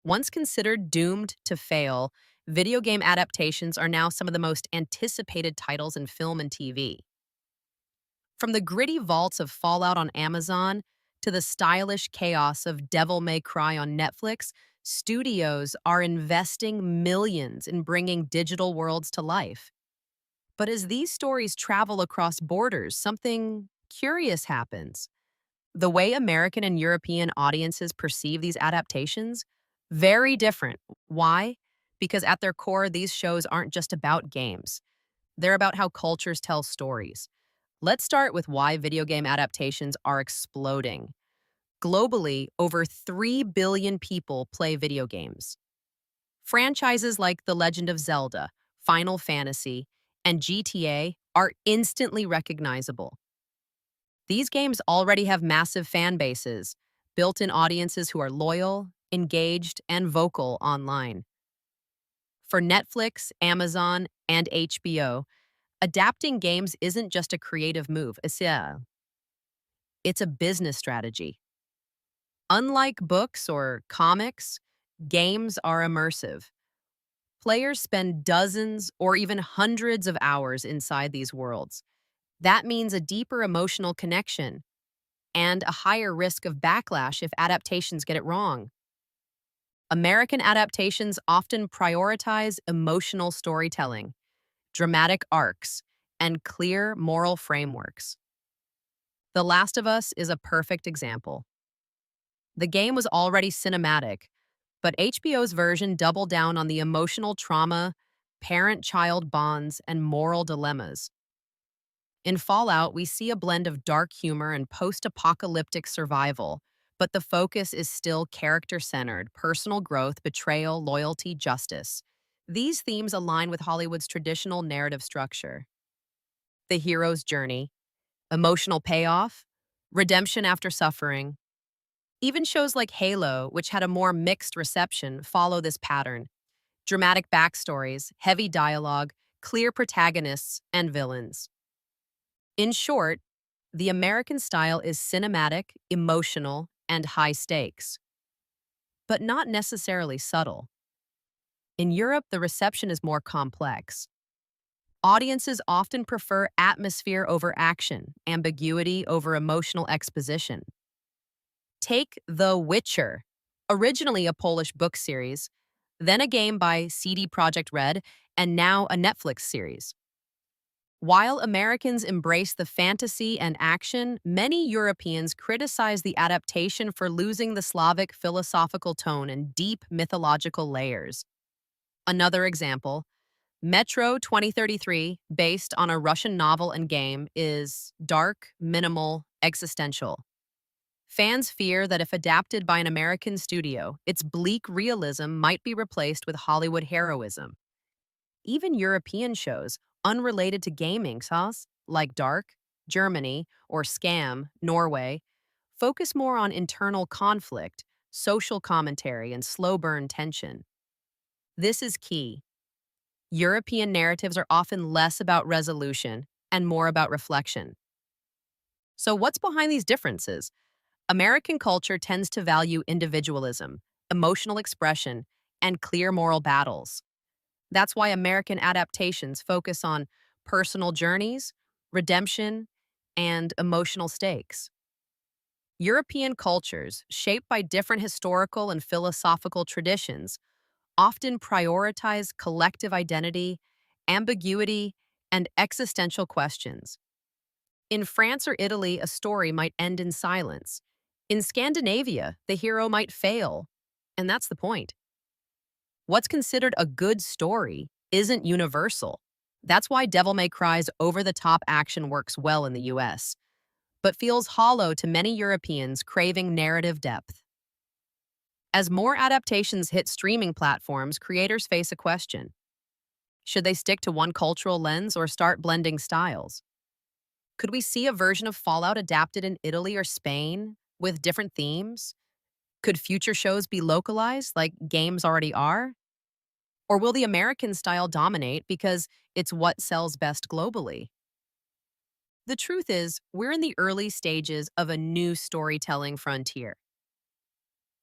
Once considered doomed to fail, video game adaptations are now some of the most anticipated titles in film and TV. From the gritty vaults of Fallout on Amazon to the stylish chaos of Devil May Cry on Netflix, studios are investing millions in bringing digital worlds to life. But as these stories travel across borders, something curious happens. The way American and European audiences perceive these adaptations, very different. Why? Because at their core, these shows aren't just about games. They're about how cultures tell stories. Let's start with why video game adaptations are exploding. Globally, over 3 billion people play video games. Franchises like The Legend of Zelda, Final Fantasy, and GTA are instantly recognizable. These games already have massive fan bases, built in audiences who are loyal, engaged, and vocal online. For Netflix, Amazon, and HBO, adapting games isn't just a creative move, it's a business strategy. Unlike books or comics, games are immersive. Players spend dozens or even hundreds of hours inside these worlds. That means a deeper emotional connection and a higher risk of backlash if adaptations get it wrong. American adaptations often prioritize emotional storytelling, dramatic arcs, and clear moral frameworks. The Last of Us is a perfect example. The game was already cinematic, but HBO's version doubled down on the emotional trauma, parent child bonds, and moral dilemmas. In Fallout, we see a blend of dark humor and post apocalyptic survival, but the focus is still character centered personal growth, betrayal, loyalty, justice. These themes align with Hollywood's traditional narrative structure: the hero's journey, emotional payoff, redemption after suffering. Even shows like Halo, which had a more mixed reception, follow this pattern: dramatic backstories, heavy dialogue, clear protagonists, and villains. In short, the American style is cinematic, emotional, and high stakes, but not necessarily subtle. In Europe, the reception is more complex. Audiences often prefer atmosphere over action, ambiguity over emotional exposition. Take The Witcher, originally a Polish book series, then a game by CD Projekt Red, and now a Netflix series. While Americans embrace the fantasy and action, many Europeans criticize the adaptation for losing the Slavic philosophical tone and deep mythological layers. Another example, Metro 2033, based on a Russian novel and game, is dark, minimal, existential. Fans fear that if adapted by an American studio, its bleak realism might be replaced with Hollywood heroism. Even European shows, unrelated to gaming, like Dark, Germany, or Scam, Norway, focus more on internal conflict, social commentary, and slow burn tension. This is key. European narratives are often less about resolution and more about reflection. So, what's behind these differences? American culture tends to value individualism, emotional expression, and clear moral battles. That's why American adaptations focus on personal journeys, redemption, and emotional stakes. European cultures, shaped by different historical and philosophical traditions, often prioritize collective identity, ambiguity, and existential questions. In France or Italy, a story might end in silence. In Scandinavia, the hero might fail, and that's the point. What's considered a good story isn't universal. That's why Devil May Cry's over the top action works well in the US, but feels hollow to many Europeans craving narrative depth. As more adaptations hit streaming platforms, creators face a question: should they stick to one cultural lens or start blending styles? Could we see a version of Fallout adapted in Italy or Spain with different themes? Could future shows be localized like games already are? Or will the American style dominate because it's what sells best globally? The truth is, we're in the early stages of a new storytelling frontier.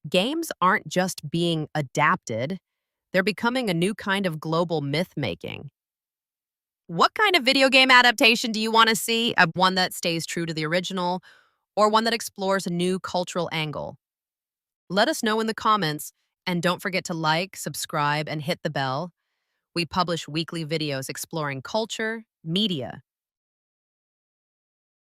Games aren't just being adapted, they're becoming a new kind of global myth making. What kind of video game adaptation do you want to see? One that stays true to the original or one that explores a new cultural angle? Let us know in the comments, and don't forget to like, subscribe, and hit the bell. We publish weekly videos exploring culture, media,